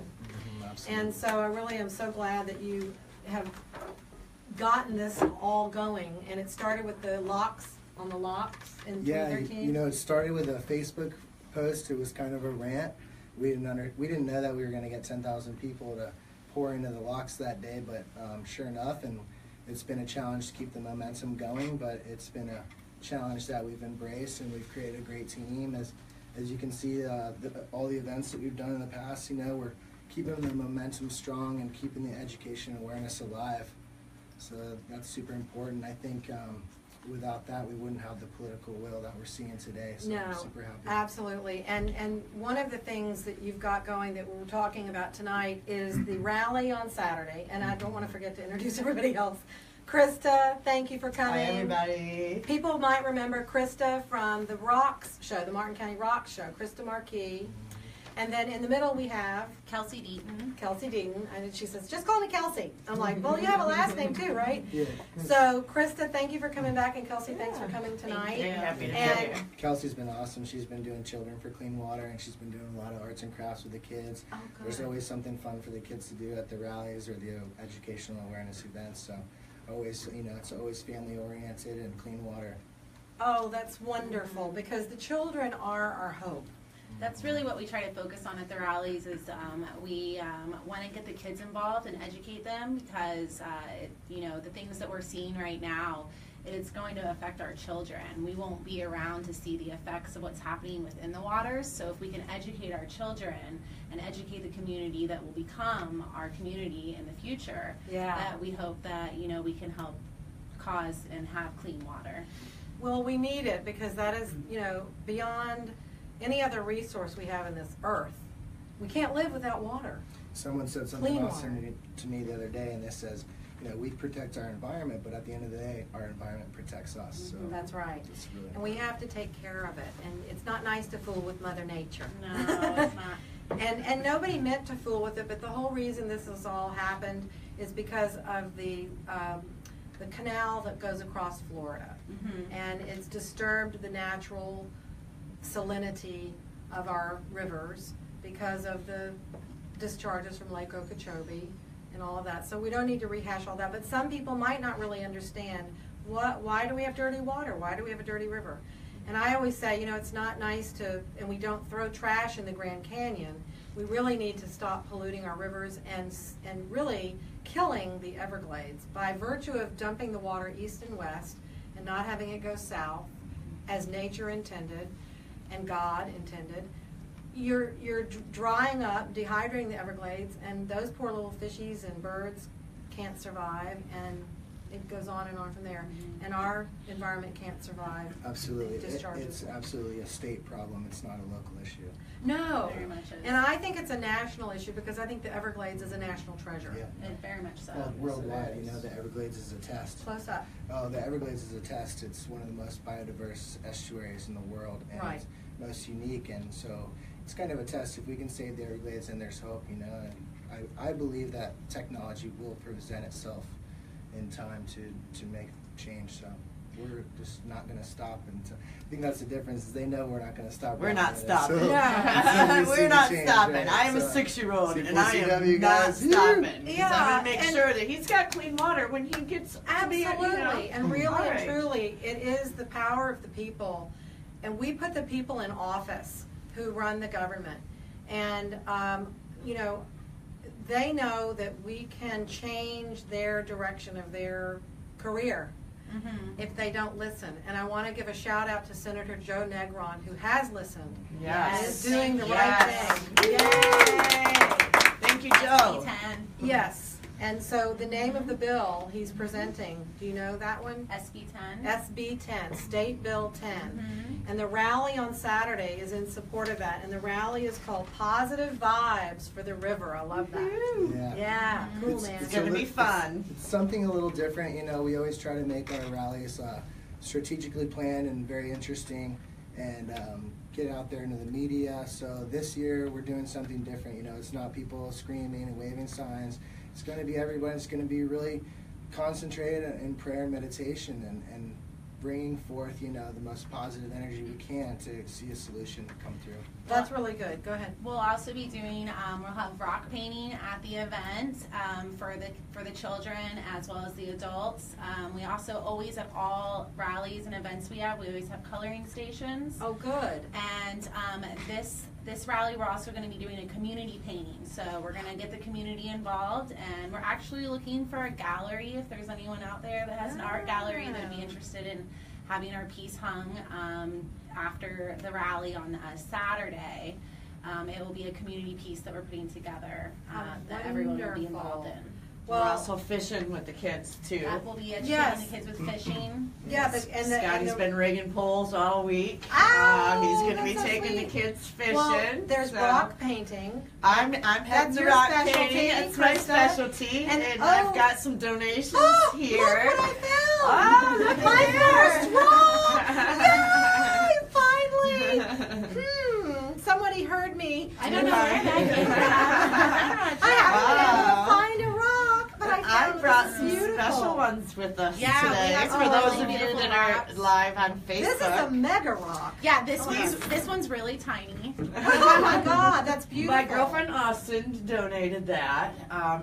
Absolutely. And so I really am so glad that you have gotten this all going. And it started with the locks on the locks in Yeah, 2013. you know, it started with a Facebook post. It was kind of a rant. We didn't know that we were going to get 10,000 people to pour into the locks that day, but sure enough, and it's been a challenge to keep the momentum going, but it's been a challenge that we've embraced, and we've created a great team. As you can see, all the events that we've done in the past, you know, we're keeping the momentum strong and keeping the education and awareness alive. So that's super important. I think without that, we wouldn't have the political will that we're seeing today. So No, I'm super happy. absolutely. And one of the things that you've got going that we're talking about tonight is the rally on Saturday. And I don't want to forget to introduce everybody else. Krysta, thank you for coming. Hi, everybody. People might remember Krysta from the Rocks show, the Martin County Rocks show, Krysta Marquis. And then in the middle we have Kelsey Deaton. Kelsey Deaton, and she says, just call me Kelsey. I'm like, well, you have a last name too, right? Yeah. So, Krysta, thank you for coming back, and Kelsey, thanks for coming tonight. you. Happy to be And here. Kelsey's been awesome. She's been doing Children for Clean Water, and she's been doing a lot of arts and crafts with the kids. Oh, There's good. always something fun for the kids to do at the rallies or the educational awareness events. So always, you know, it's always family oriented and clean water. Oh, that's wonderful, because the children are our hope. That's really what we try to focus on at the rallies is we want to get the kids involved and educate them because, you know, the things that we're seeing right now it's going to affect our children. We won't be around to see the effects of what's happening within the waters. So if we can educate our children and educate the community that will become our community in the future, that we hope that, you know, we can help cause and have clean water. Well, we need it because that is, you know, beyond any other resource we have in this earth. We can't live without water. Someone said something Clean awesome to me the other day, and this says, you know, we protect our environment, but at the end of the day, our environment protects us. So That's right. it's really And we have to take care of it. And it's not nice to fool with Mother Nature. No, it's not. And nobody meant to fool with it, but the whole reason this has all happened is because of the canal that goes across Florida. Mm-hmm. And it's disturbed the natural salinity of our rivers because of the discharges from Lake Okeechobee and all of that. So we don't need to rehash all that, but some people might not really understand why do we have dirty water? Why do we have a dirty river? And I always say, you know, it's not nice to, and we don't throw trash in the Grand Canyon. We really need to stop polluting our rivers and really killing the Everglades by virtue of dumping the water east and west and not having it go south as nature intended and God intended. You're drying up, dehydrating the Everglades, and those poor little fishies and birds can't survive, and it goes on and on from there. And our environment can't survive. absolutely. Discharges. It's absolutely a state problem. It's not a local issue. No. Very much is. And I think it's a national issue because I think the Everglades is a national treasure. Yeah. And very much so. Well, worldwide, you know, the Everglades is a test. Close up. Oh, the Everglades is a test. It's one of the most biodiverse estuaries in the world, and Right. it's most unique. And so it's kind of a test. If we can save the Everglades, then there's hope, you know. And I believe that technology will present itself in time to make change. So we're just not going to stop until. I think that's the difference. Is they know we're not going to stop. We're not working on it. stopping. So, Yeah. until we see We're the not change, stopping. right? I am a So, 6-year-old, and I am C4CW not guys, stopping. 'Cause Yeah, I'm gonna make and- sure that he's got clean water when he gets to be, Absolutely, and really All and right. truly, it is the power of the people, and we put the people in office who run the government, and you know, they know that we can change their direction of their career Mm-hmm. if they don't listen. And I want to give a shout out to Senator Joe Negron, who has listened Yes. and is doing the Yes. right thing. Yay! Thank you, Joe. SB10. Yes, and so the name of the bill he's presenting, do you know that one? SB10. SB 10, State Bill 10. Mhm. And the rally on Saturday is in support of that. And the rally is called Positive Vibes for the River. I love that. Yeah. Yeah, cool, It's- man. It's gonna be fun. It's something a little different, you know. We always try to make our rallies strategically planned and very interesting, and get out there into the media. So this year we're doing something different. You know, it's not people screaming and waving signs. It's going to be everyone. It's going to be really concentrated in prayer and meditation, and bringing forth, you know, the most positive energy we can to see a solution come through. That's really good. Go ahead. We'll also be doing, we'll have rock painting at the event for the children as well as the adults. We also always, at all rallies and events we always have coloring stations. Oh, good. And this rally, we're also going to be doing a community painting. So we're going to get the community involved, and we're actually looking for a gallery. If there's anyone out there that has an art gallery that would be interested in having our piece hung after the rally on Saturday, it will be a community piece that we're putting together that everyone will be involved Wonderful. in. We're also fishing with the kids too. We'll be educating Yes. the kids with fishing. Yeah, but Scotty's been rigging poles all week. Ow, He's going to be that's so taking sweet. the kids fishing. Well, there's so rock painting. I'm heading That's the your rock specialty, painting. It's my Krysta. specialty, And- and oh. I've got some donations Oh, here. look what I found! Oh, look My at first rock! Yay! Finally! Somebody heard me. I don't know where that came from. I haven't been able to find a rock, but I I found brought this some beautiful. special ones with us Yeah, we today have for some those really of you beautiful that are rocks. live on Facebook. This is a mega rock. Yeah, this one's really tiny. Oh my God, that's beautiful. My girlfriend Austin donated that.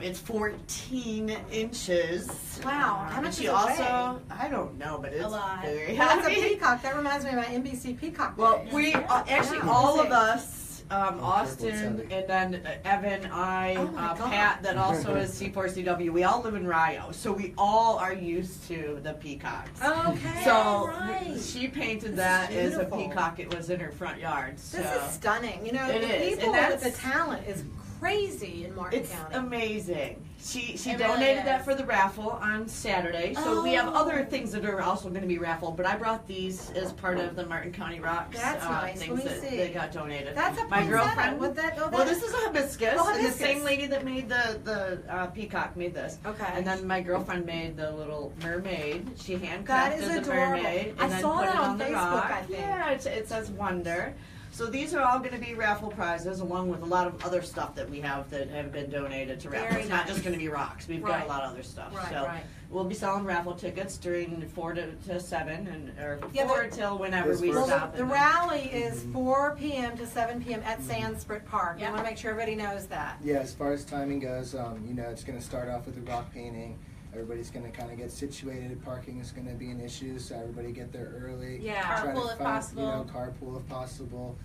It's 14 inches. Wow, how And much she does it also, I don't know, but it's lot. very Well, it's a heavy. peacock. That reminds me of my NBC peacock. Well, days. we actually Yeah, all let's of us Austin, and then Evan, Oh my God. Pat, that also is C4CW. We all live in Rio, so we all are used to the peacocks. Okay. So right. she painted This that is as a beautiful. peacock. It was in her front yard. So This is stunning. You know, It the is, people and with the that's- talent is crazy in Martin it's County. amazing. She It really donated that is. for the raffle on Saturday. So we have Oh. other things that are also going to be raffled, but I brought these as part of the Martin County Rocks That's nice. things Let me that see. they got donated. That's a my poinsettia. girlfriend. Would that go Well, there? this is a hibiscus, Oh, and the hibiscus. same lady that made the peacock made this. Okay. And then my girlfriend made the little mermaid. She handcrafted That is the adorable. mermaid I and then saw put that it on on the Facebook, rock. I think. Yeah, it says Wonder. So these are all going to be raffle prizes, along with a lot of other stuff that we have that have been donated to raffle. Very It's not nice. just going to be rocks. We've Right. got a lot of other stuff. Right, so right. we'll be selling raffle tickets during 4 to 7, and or Yeah, 4 but- till whenever This we works. Well, stop. the and- rally is 4 p.m. to 7 p.m. at Sandsprit Park. Yeah. We want to make sure everybody knows that. Yeah, as far as timing goes, you know, it's going to start off with the rock painting. Everybody's going to kind of get situated. Parking is going to be an issue, so everybody get there early. Yeah. Try to Carpool if possible. You know, carpool if possible.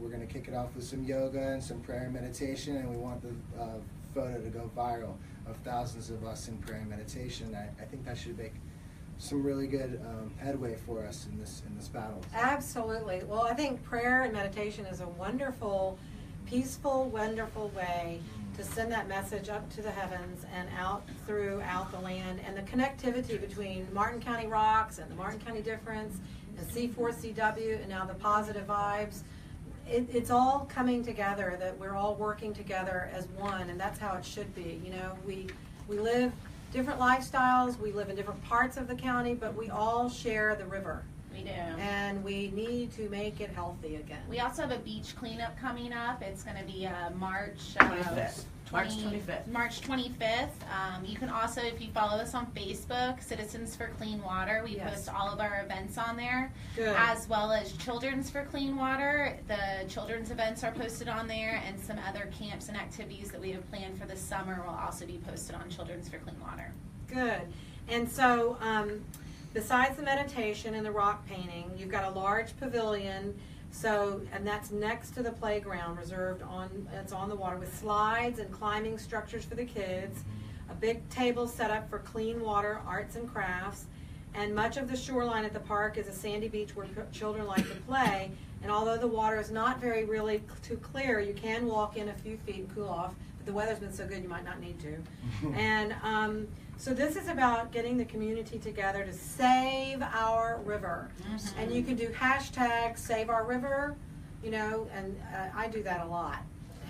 We're gonna kick it off with some yoga and some prayer and meditation, and we want the photo to go viral of thousands of us in prayer and meditation. I think that should make some really good headway for us in this battle. Absolutely. Well, I think prayer and meditation is a wonderful, peaceful, wonderful way to send that message up to the heavens and out throughout the land. And the connectivity between Martin County Rocks and the Martin County Difference and C4CW and now the Positive Vibes, it's all coming together, that we're all working together as one, and that's how it should be. You know, we live different lifestyles, we live in different parts of the county, but we all share the river, We do. and we need to make it healthy again. We also have a beach cleanup coming up. It's going to be March 25th. March 25th. March 25th. You can also, if you follow us on Facebook, Citizens for Clean Water, we Yes. post all of our events on there, Good. as well as Children's for Clean Water. The children's events are posted on there, and some other camps and activities that we have planned for the summer will also be posted on Children's for Clean Water. Good. And so, besides the meditation and the rock painting, you've got a large pavilion. So, and that's next to the playground, it's on the water with slides and climbing structures for the kids. A big table set up for clean water, arts and crafts. And much of the shoreline at the park is a sandy beach where children like to play. And although the water is not really too clear, you can walk in a few feet and cool off. But the weather's been so good, you might not need to. And so this is about getting the community together to save our river. And you can do hashtag Save Our River, you know, and I do that a lot.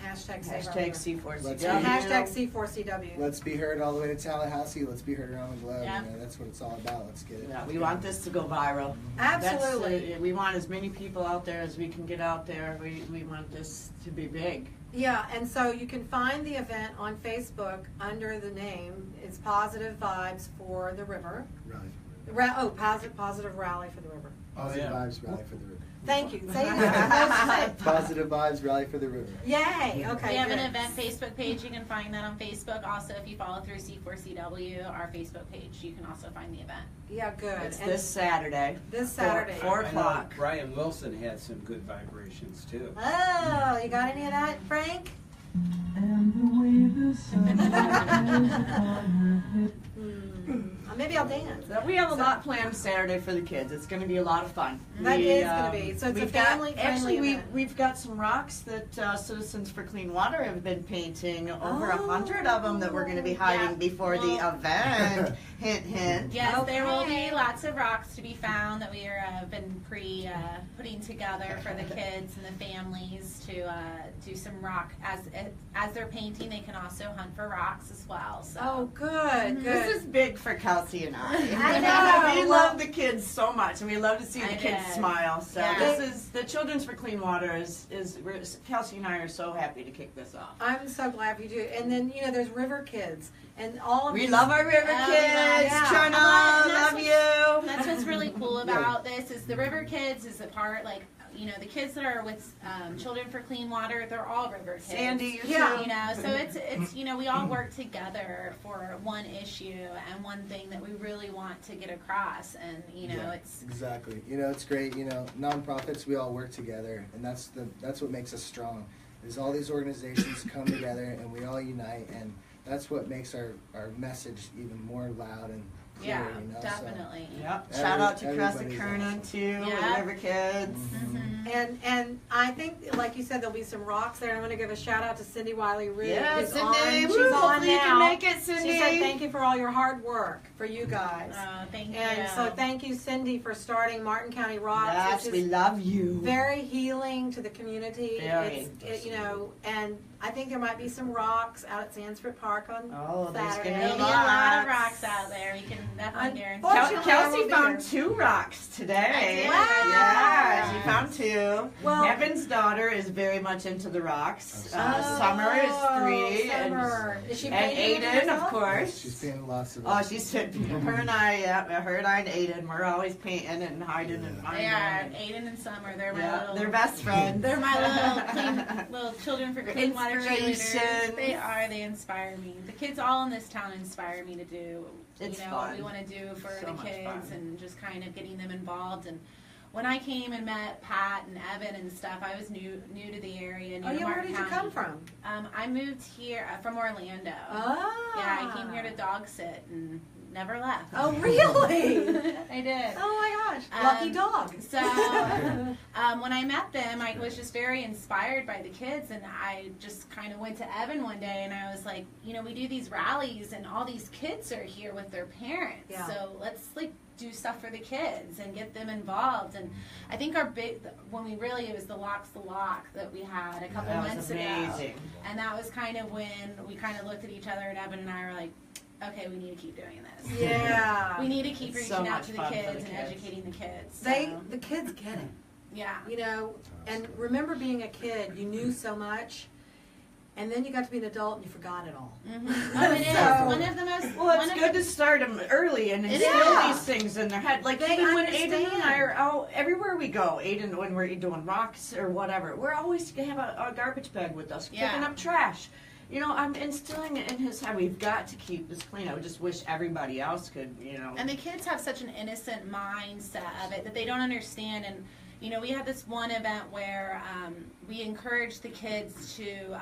Hashtag Save Our Hashtag River. Let's C4CW. And hashtag C4CW. Let's be heard all the way to Tallahassee. Let's be heard around the globe. Yeah. You know, that's what it's all about. Let's get it. Yeah, we want this to go viral. Absolutely. That's, we want as many people out there as we can get out there. We want this to be big. Yeah, and so you can find the event on Facebook under the name, it's Positive Vibes for the River. Positive Rally for the River. Positive Vibes Rally for the River. Thank you. Say it again. Positive Vibes Rally for the River. Yay, okay, We have good. an event Facebook page. You can find that on Facebook. Also, if you follow through C4CW, our Facebook page, you can also find the event. Yeah, good. It's And this Saturday. This Saturday. 4 I know o'clock. Brian Wilson had some good vibrations too. Oh, you got any of that, Frank? Maybe I'll dance. We have a lot planned Saturday for the kids. It's going to be a lot of fun. That is gonna be. So it's a we've got- family-friendly Actually, event. we've got some rocks that Citizens for Clean Water have been painting. Over 100 Oh, of them that we're going to be hiding Yeah. before the event. Hint, hint. Yes, there will Okay. be lots of rocks to be found that we are been putting together for the kids and the families to do some rock as they're painting. They can also hunt for rocks as well. So. Oh, good, good. This is big for Kelsey and I. I know. We love the kids so much, and we love to see the I kids did. smile. So Yeah. this is the Children's for Clean Water. Kelsey and I are so happy to kick this off. I'm so glad you do. And then, you know, there's River Kids. And all of We these- love our river Oh, kids. yeah. Chana, And that's love you. That's what's really cool about this is the River Kids is a part, like, you know, the kids that are with Children for Clean Water, they're all river kids. Sandy, you Yeah. too. You know, so it's you know, we all work together for one issue and one thing that we really want to get across, and you know, it's Exactly. You know, it's great. You know, nonprofits, we all work together, and that's what makes us strong. Is all these organizations come together and we all unite, and that's what makes our message even more loud and clear. yeah, You know? definitely. Yep. Shout out to Krysta everybody's Kernan awesome. too, with Yeah. River Kids. And I think, like you said, there'll be some rocks there. I'm going to give a shout out to Cindy Wiley-Reed. Yeah, who's Cindy. on. She's Woo, on hopefully you now. can make it, Cindy. She said thank you for all your hard work for you guys. Oh, thank you. And so thank you, Cindy, for starting Martin County Rocks, Yes, which we is love you. very healing to the community. Very. You know, and I think there might be some rocks out at Sandsford Park on Oh, there's Saturday. gonna There'll be a lot of rocks out there. We can definitely guarantee. Unfortunately, I Kelsey won't be found there. 2 rocks today. I did. Wow. Yeah, she found 2. Well- Evan's daughter is very much into the rocks. Oh, Summer is 3. Summer. Is she And painting Aiden, of herself? course. She's painting lots of. Oh, she's her and I, her and I and Aiden, we're always painting and hiding and finding. They are and- Aiden and Summer. They're my Yeah, little. they're best friends. They're my little Children for Clean Water Inspirations. cheerleaders. They are. They inspire me. The kids all in this town inspire me to do. It's you know what fun. we want to do for So the much kids, fun. and just kind of getting them involved. And when I came and met Pat and Evan and stuff, I was new to the area. New Oh, to yeah, where Martin did you County. come from? I moved here from Orlando. Ah. Yeah, I came here to dog sit and never left. Oh, really? I did. Oh my gosh. Lucky dog. So when I met them, I was just very inspired by the kids, and I just kind of went to Evan one day, and I was like, you know, we do these rallies, and all these kids are here with their parents, Yeah. so let's like do stuff for the kids and get them involved. And I think our when we really, it was the Lock's the Lock that we had a couple That months was ago, amazing. and that was kind of when we kind of looked at each other, and Evan and I were like, okay, we need to keep doing this. Yeah. We need to keep It's reaching so out much to the fun for kids the and kids. educating the kids. The kids get it. Yeah. You know, and remember being a kid, you knew so much, and then you got to be an adult and you forgot it all. Mm-hmm. Oh, it is. So- One of the most. Well, it's one of good the, to start them early and It instill is. these things in their head. Like They even when Aiden and understand. I are out, everywhere we go, Aiden, when we're doing rocks or whatever, we're always gonna have a garbage bag with us, Yeah. picking up trash. You know, I'm instilling it in his head. We've got to keep this clean. I would just wish everybody else could, you know. And the kids have such an innocent mindset of it that they don't understand. And you know, we had this one event where we encouraged the kids to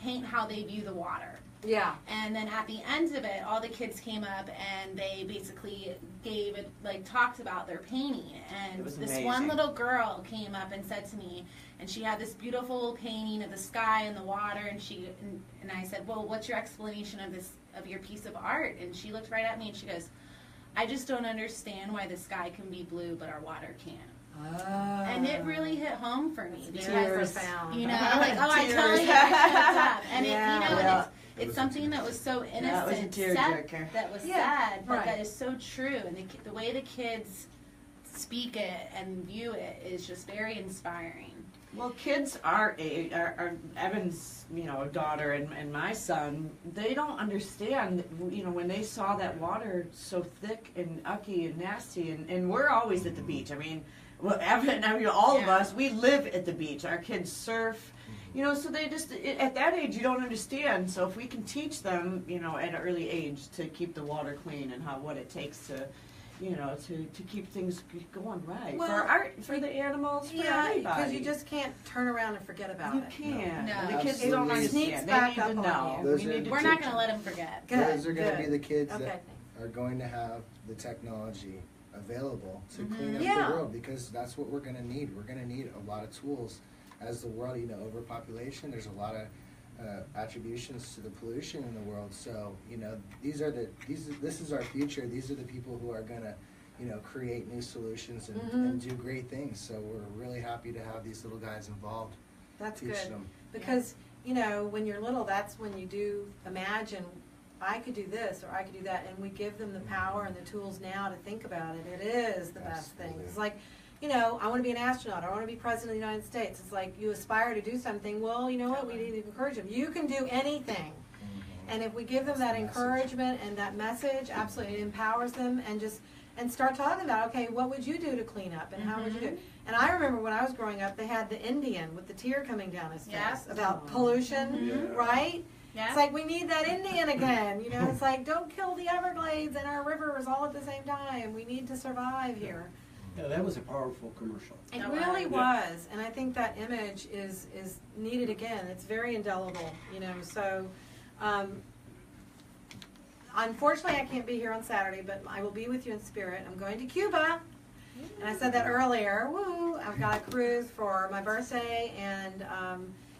paint how they view the water. Yeah. And then at the end of it, all the kids came up and they basically gave it, like, talked about their painting. And It was this amazing. one little girl came up and said to me, and she had this beautiful painting of the sky and the water, and and I said, well, what's your explanation of your piece of art? And she looked right at me and she goes, I just don't understand why the sky can be blue but our water can't. Oh. And it really hit home for me because, Tears. Profound. you know, like, oh, I Tears. totally got tripped up. And Yeah. it, you know, Yeah. it's something that was so innocent, That was a tearjerker. that was Yeah, said, but right. that is so true. And the way the kids speak it and view it is just very inspiring. Well, kids our age, our Evan's, you know, daughter and my son, they don't understand, you know, when they saw that water so thick and ucky and nasty, and we're always at the beach. I mean, well, Evan, I mean, all of Yeah. us, we live at the beach. Our kids surf, you know, so they just, at that age, you don't understand. So if we can teach them, you know, at an early age to keep the water clean and what it takes to, you know, to keep things going right Well, for the animals, for Yeah, everybody. because you just can't turn around and forget about You it. can't. No. The kids Absolutely. don't It sneaks understand. They back need up to on know. you. Those We are- need to We're not teach going to let them forget. Good. Those are going to good. be the kids Okay. that are going to have the technology available to clean up Yeah. the world, because that's what we're going to need. We're going to need a lot of tools as the world, you know, overpopulation. There's a lot of attributions to the pollution in the world. So, you know, this is our future. These are the people who are going to, you know, create new solutions and do great things. So we're really happy to have these little guys involved. That's teach good. them. Because, you know, when you're little, that's when you do imagine, I could do this or I could do that, and we give them the power and the tools now to think about it. It is the best thing. Absolutely. It's like, you know, I want to be an astronaut, or I want to be president of the United States. It's like you aspire to do something. Well, you know what? We need to encourage them. You can do anything. And if we give them that That's the message. encouragement and that message, absolutely, it empowers them. And just, and start talking about, okay, what would you do to clean up and how would you do it? And I remember when I was growing up, they had the Indian with the tear coming down his face Yes. about pollution, right? Yeah. It's like we need that Indian again, you know, it's like don't kill the Everglades and our rivers all at the same time. We need to survive here. Yeah, that was a powerful commercial. It That really was. was, and I think that image is needed again. It's very indelible, you know. So, unfortunately, I can't be here on Saturday, but I will be with you in spirit. I'm going to Cuba, and I said that earlier. Woo! I've got a cruise for my birthday, and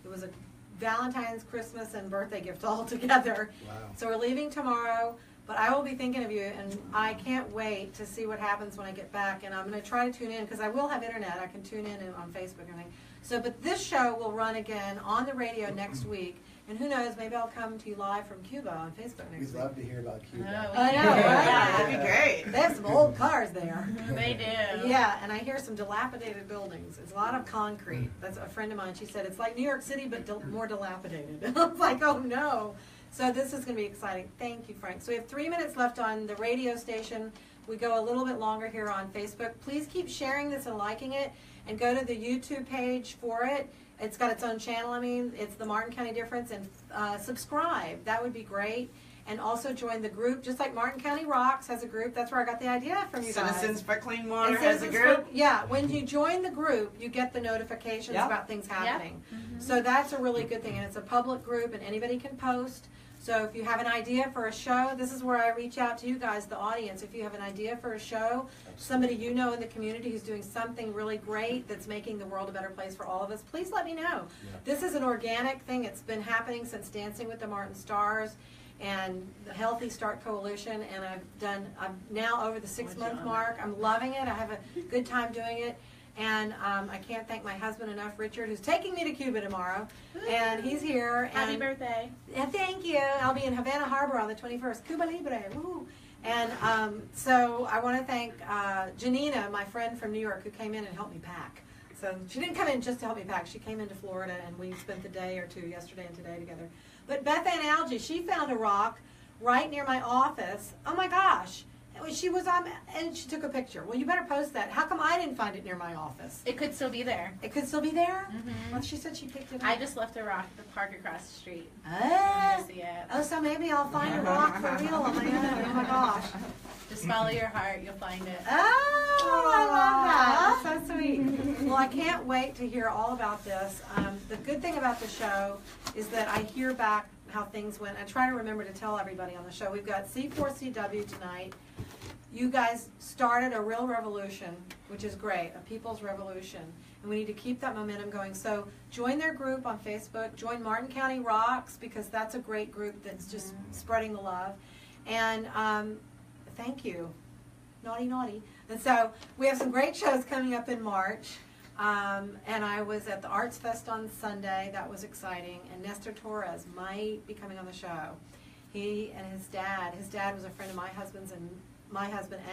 it was a Valentine's, Christmas, and birthday gift all together. Wow. So we're leaving tomorrow. But I will be thinking of you, and I can't wait to see what happens when I get back. And I'm going to try to tune in, because I will have internet. I can tune in on Facebook and everything. So, but this show will run again on the radio next week. And who knows, maybe I'll come to you live from Cuba on Facebook next We'd week. love to hear about Cuba. Oh, I know, yeah, right? that'd be great. They have some old cars there. They do. Yeah, and I hear some dilapidated buildings. It's a lot of concrete. That's a friend of mine. She said it's like New York City, but more dilapidated. I was like, oh no. So this is going to be exciting. Thank you, Frank. So we have 3 minutes left on the radio station. We go a little bit longer here on Facebook. Please keep sharing this and liking it, and go to the YouTube page for it. It's got its own channel. I mean, it's the Martin County Difference, and subscribe. That would be great. And also join the group, just like Martin County Rocks has a group. That's where I got the idea from you guys. Citizens for Clean Water And has a Citizens group. for- yeah, when you join the group, you get the notifications Yep. about things happening. Mm-hmm. So that's a really good thing, and it's a public group, and anybody can post. So if you have an idea for a show, this is where I reach out to you guys, the audience. If you have an idea for a show, somebody you know in the community who's doing something really great that's making the world a better place for all of us, please let me know. This is an organic thing. It's been happening since Dancing with the Martin Stars and the Healthy Start Coalition, and I'm now over the 6-month mark. I'm loving it. I have a good time doing it. And I can't thank my husband enough, Richard, who's taking me to Cuba tomorrow. And he's here. Happy and, birthday. And thank you. I'll be in Havana Harbor on the 21st. Cuba Libre. Woo. And so I want to thank Janina, my friend from New York, who came in and helped me pack. So she didn't come in just to help me pack. She came into Florida, and we spent the day or two yesterday and today together. But Beth Ann Algie, she found a rock right near my office. Oh, my gosh. She was on, and she took a picture. Well, you better post that. How come I didn't find it near my office? It could still be there. It could still be there? Mhm. Well, she said she picked it up. I just left a rock at the park across the street. Ah. You see it. Oh, so maybe I'll find a rock for real on my own. Oh, my gosh. Just follow your heart, you'll find it. Oh, I love that. That's so sweet. Well, I can't wait to hear all about this. The good thing about the show is that I hear back how things went. I try to remember to tell everybody on the show. We've got C4CW tonight. You guys started a real revolution, which is great, a people's revolution. And we need to keep that momentum going. So join their group on Facebook. Join Martin County Rocks, because that's a great group that's just spreading the love. And thank you. Naughty, naughty. And so we have some great shows coming up in March. And I was at the Arts Fest on Sunday. That was exciting. And Nestor Torres might be coming on the show. He and his dad was a friend of my husband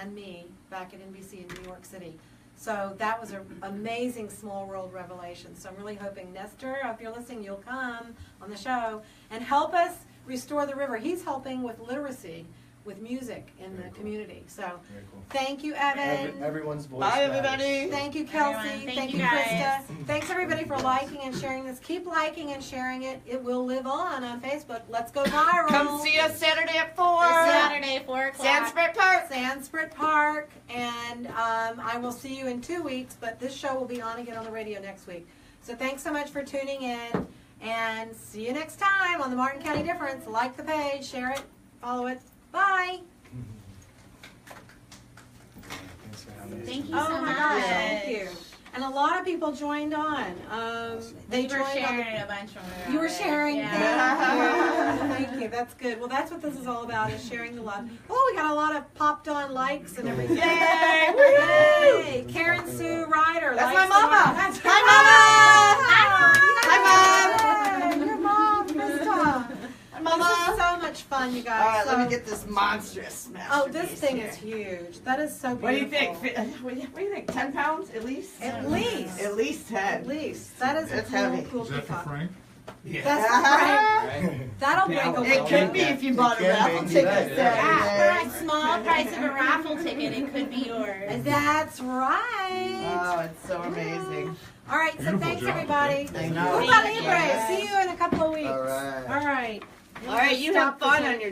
and me back at NBC in New York City. So that was an amazing small world revelation. So I'm really hoping, Nestor, if you're listening, you'll come on the show and help us restore the river. He's helping with literacy, with music in the community. So Very cool. thank you, Evan. Everyone's voice. Bye, matters. everybody. Thank you, Kelsey. Everyone, Thank thank you, you Krysta. guys. Thanks, everybody, for liking and sharing this. Keep liking and sharing it. It will live on Facebook. Let's go viral. Come see us Saturday at 4. This Saturday, 4 o'clock. Sanskrit Park. Sanskrit Park. And I will see you in 2 weeks, but this show will be on again on the radio next week. So thanks so much for tuning in, and see you next time on the Martin County Difference. Like the page, share it, follow it. Bye. Thanks for having us. Thank you Oh so my much. gosh, thank you. And a lot of people joined on. They We were joined sharing on. it a bunch when we were You were out there. sharing. Yeah. Thank you. That's good. Well, that's what this is all about, is sharing the love. Oh, we got a lot of popped on likes and everything. Yay! Yay! Karen Sue Ryder. That's likes my the mama. one. That's her Hi, mama. Hi, Mom. Your mom, Krysta. This is so much fun, you guys. All right, let me So- get this monstrous Oh, this masterpiece thing here. is huge. That is so beautiful. What do you think? What do you think? 10 pounds at least? At least. At least 10. At least. That is That's a cool, heavy. cool Is that for peacock. Frank? Yeah. That's right. That'll break a It will. could be if you bought a raffle ticket Yeah, for a small price of a raffle ticket, it could be yours. That's right. Oh, it's so amazing. All right, so Beautiful thanks job. everybody. I know. Cuba Thank you. Libre. See you in a couple of weeks. All right. All right. All right, you have fun on your